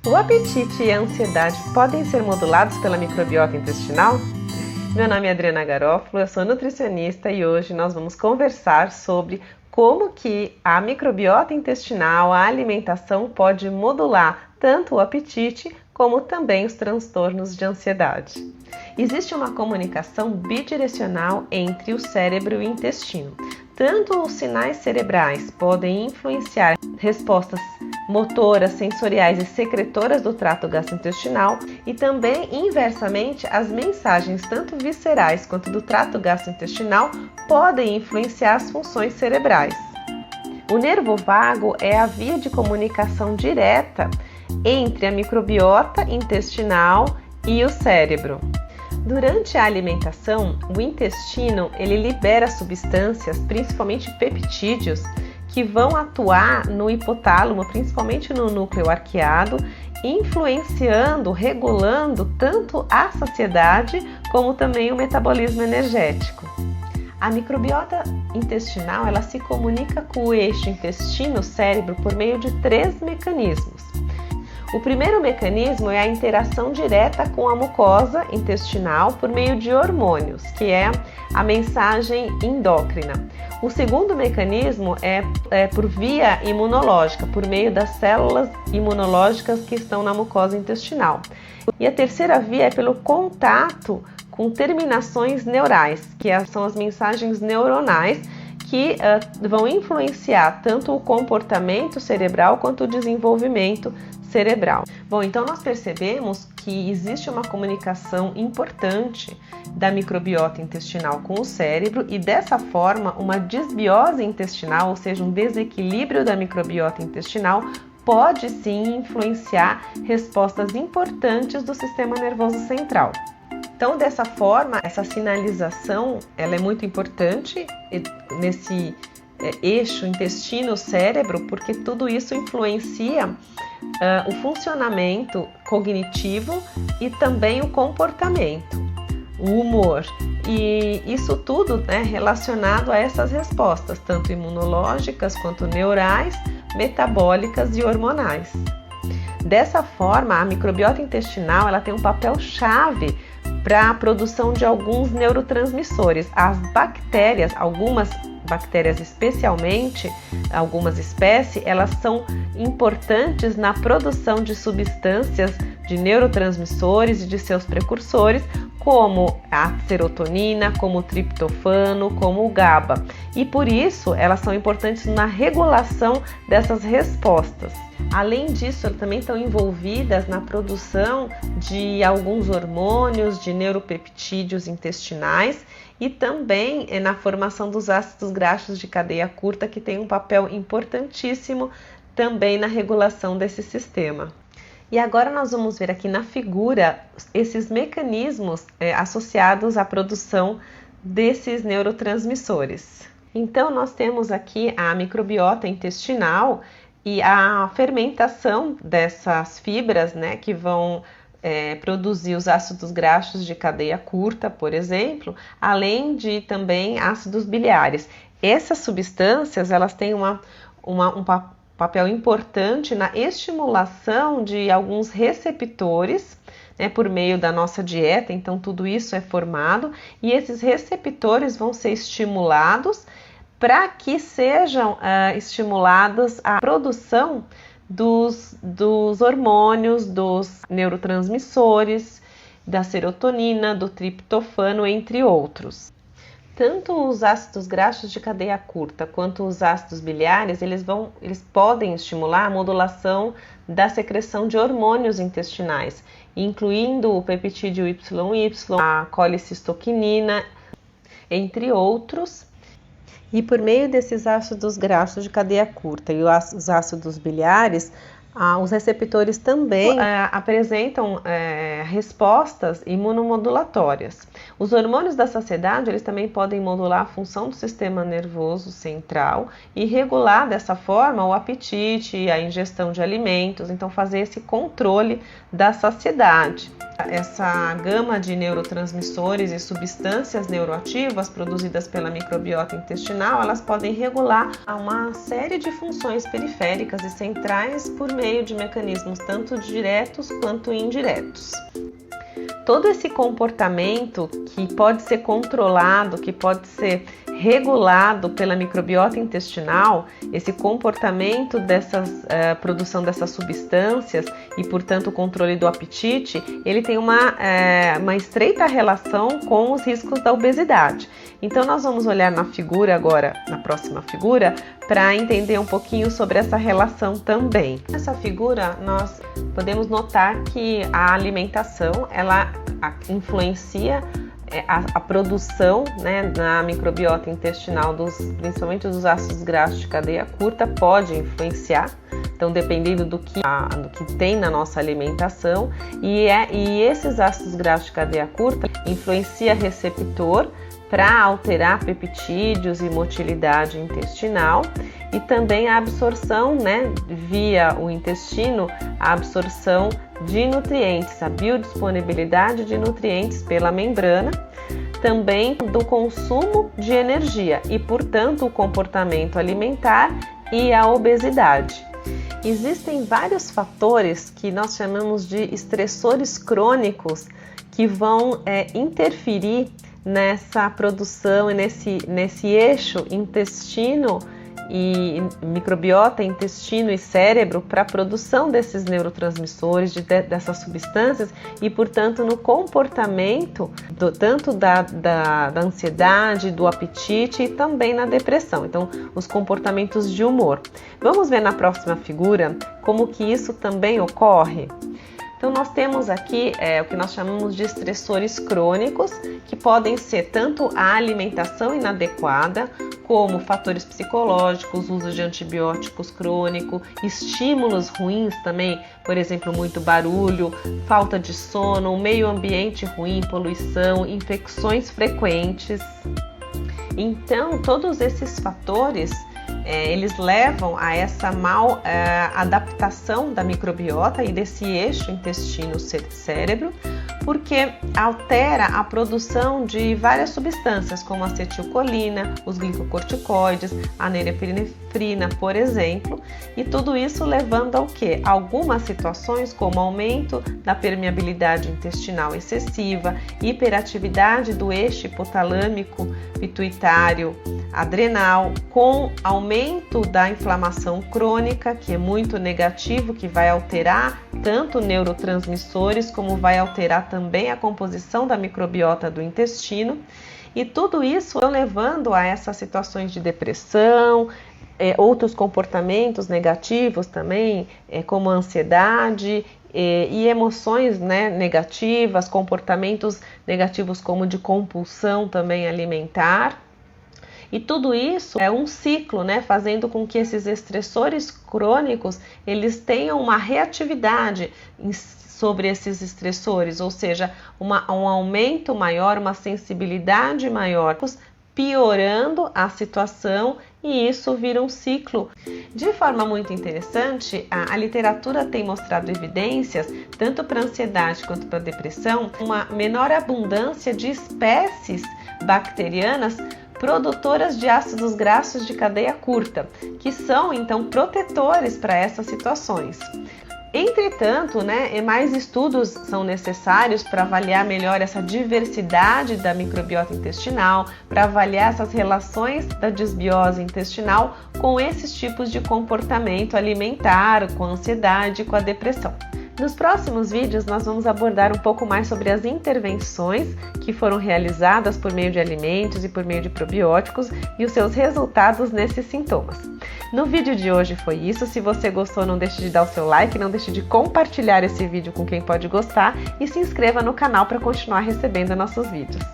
O apetite e a ansiedade podem ser modulados pela microbiota intestinal? Meu nome é Adriana Garofalo, eu sou nutricionista e hoje nós vamos conversar sobre como que a microbiota intestinal, a alimentação pode modular tanto o apetite como também os transtornos de ansiedade. Existe uma comunicação bidirecional entre o cérebro e o intestino. Tanto os sinais cerebrais podem influenciar respostas motoras, sensoriais e secretoras do trato gastrointestinal e também, inversamente, as mensagens tanto viscerais quanto do trato gastrointestinal podem influenciar as funções cerebrais. O nervo vago é a via de comunicação direta entre a microbiota intestinal e o cérebro. Durante a alimentação, o intestino ele libera substâncias, principalmente peptídeos, que vão atuar no hipotálamo, principalmente no núcleo arqueado, influenciando, regulando tanto a saciedade como também o metabolismo energético. A microbiota intestinal ela se comunica com o eixo intestino-cérebro por meio de 3 mecanismos. O primeiro mecanismo é a interação direta com a mucosa intestinal por meio de hormônios, que é a mensagem endócrina. O segundo mecanismo é por via imunológica, por meio das células imunológicas que estão na mucosa intestinal. E a terceira via é pelo contato com terminações neurais, que são as mensagens neuronais que vão influenciar tanto o comportamento cerebral quanto o desenvolvimento cerebral. Bom, então nós percebemos que existe uma comunicação importante da microbiota intestinal com o cérebro e dessa forma uma disbiose intestinal, ou seja, um desequilíbrio da microbiota intestinal, pode sim influenciar respostas importantes do sistema nervoso central. Então, dessa forma, essa sinalização ela é muito importante nesse eixo intestino-cérebro, porque tudo isso influencia o funcionamento cognitivo e também o comportamento, o humor. E isso tudo relacionado a essas respostas, tanto imunológicas quanto neurais, metabólicas e hormonais. Dessa forma, a microbiota intestinal ela tem um papel chave para a produção de alguns neurotransmissores. As bactérias, algumas bactérias especialmente, algumas espécies, elas são importantes na produção de substâncias de neurotransmissores e de seus precursores, como a serotonina, como o triptofano, como o GABA. E por isso elas são importantes na regulação dessas respostas. Além disso, elas também estão envolvidas na produção de alguns hormônios, de neuropeptídeos intestinais e também na formação dos ácidos graxos de cadeia curta, que tem um papel importantíssimo também na regulação desse sistema. E agora nós vamos ver aqui na figura esses mecanismos associados à produção desses neurotransmissores. Então nós temos aqui a microbiota intestinal e a fermentação dessas fibras, que vão produzir os ácidos graxos de cadeia curta, por exemplo, além de também ácidos biliares. Essas substâncias elas têm um papel importante na estimulação de alguns receptores, por meio da nossa dieta. Então tudo isso é formado e esses receptores vão ser estimulados para que sejam estimuladas a produção dos hormônios, dos neurotransmissores, da serotonina, do triptofano, entre outros. Tanto os ácidos graxos de cadeia curta quanto os ácidos biliares, eles podem estimular a modulação da secreção de hormônios intestinais, incluindo o peptídeo YY, a colicistoquinina, entre outros. E por meio desses ácidos graxos de cadeia curta e os ácidos biliares, os receptores também apresentam respostas imunomodulatórias. Os hormônios da saciedade eles também podem modular a função do sistema nervoso central e regular dessa forma o apetite, a ingestão de alimentos, então fazer esse controle da saciedade. essa gama de neurotransmissores e substâncias neuroativas produzidas pela microbiota intestinal, elas podem regular uma série de funções periféricas e centrais por meio de mecanismos tanto diretos quanto indiretos. Todo esse comportamento que pode ser controlado, que pode ser regulado pela microbiota intestinal, esse comportamento produção dessas substâncias e, portanto, o controle do apetite, ele tem uma estreita relação com os riscos da obesidade. Então, nós vamos olhar na figura agora, na próxima figura, para entender um pouquinho sobre essa relação também. Nessa figura, nós podemos notar que a alimentação, ela influencia a produção, né, na microbiota intestinal, principalmente dos ácidos graxos de cadeia curta, pode influenciar. Então, dependendo do que tem na nossa alimentação, e esses ácidos graxos de cadeia curta influencia receptor para alterar peptídeos e motilidade intestinal e também a absorção, né, via o intestino, a absorção de nutrientes, a biodisponibilidade de nutrientes pela membrana, também do consumo de energia e, portanto, o comportamento alimentar e a obesidade. Existem vários fatores que nós chamamos de estressores crônicos que vão interferir nessa produção e nesse eixo intestino e microbiota, intestino e cérebro para a produção desses neurotransmissores, dessas substâncias e, portanto, no comportamento tanto da ansiedade, do apetite e também na depressão. Então, os comportamentos de humor. Vamos ver na próxima figura como que isso também ocorre? Então, nós temos aqui o que nós chamamos de estressores crônicos, que podem ser tanto a alimentação inadequada, como fatores psicológicos, uso de antibióticos crônico, estímulos ruins também, por exemplo, muito barulho, falta de sono, um meio ambiente ruim, poluição, infecções frequentes. Então, todos esses fatores eles levam a essa mal adaptação da microbiota e desse eixo intestino-cérebro, porque altera a produção de várias substâncias, como a acetilcolina, os glicocorticoides, a norepinefrina, por exemplo, e tudo isso levando ao quê? Algumas situações como aumento da permeabilidade intestinal excessiva, hiperatividade do eixo hipotalâmico, pituitário, adrenal, com aumento da inflamação crônica, que é muito negativo, que vai alterar tanto neurotransmissores como vai alterar também a composição da microbiota do intestino. E tudo isso levando a essas situações de depressão, outros comportamentos negativos também, como ansiedade e emoções, né, negativas, comportamentos negativos como de compulsão também alimentar. E tudo isso é um ciclo, né, fazendo com que esses estressores crônicos eles tenham uma reatividade sobre esses estressores, ou seja, um aumento maior, uma sensibilidade maior, piorando a situação, e isso vira um ciclo. De forma muito interessante, a literatura tem mostrado evidências, tanto para ansiedade quanto para depressão, uma menor abundância de espécies bacterianas produtoras de ácidos graxos de cadeia curta, que são então protetores para essas situações. Entretanto, mais estudos são necessários para avaliar melhor essa diversidade da microbiota intestinal, para avaliar essas relações da disbiose intestinal com esses tipos de comportamento alimentar, com a ansiedade e com a depressão. Nos próximos vídeos, nós vamos abordar um pouco mais sobre as intervenções que foram realizadas por meio de alimentos e por meio de probióticos e os seus resultados nesses sintomas. No vídeo de hoje foi isso. Se você gostou, não deixe de dar o seu like, não deixe de compartilhar esse vídeo com quem pode gostar e se inscreva no canal para continuar recebendo nossos vídeos.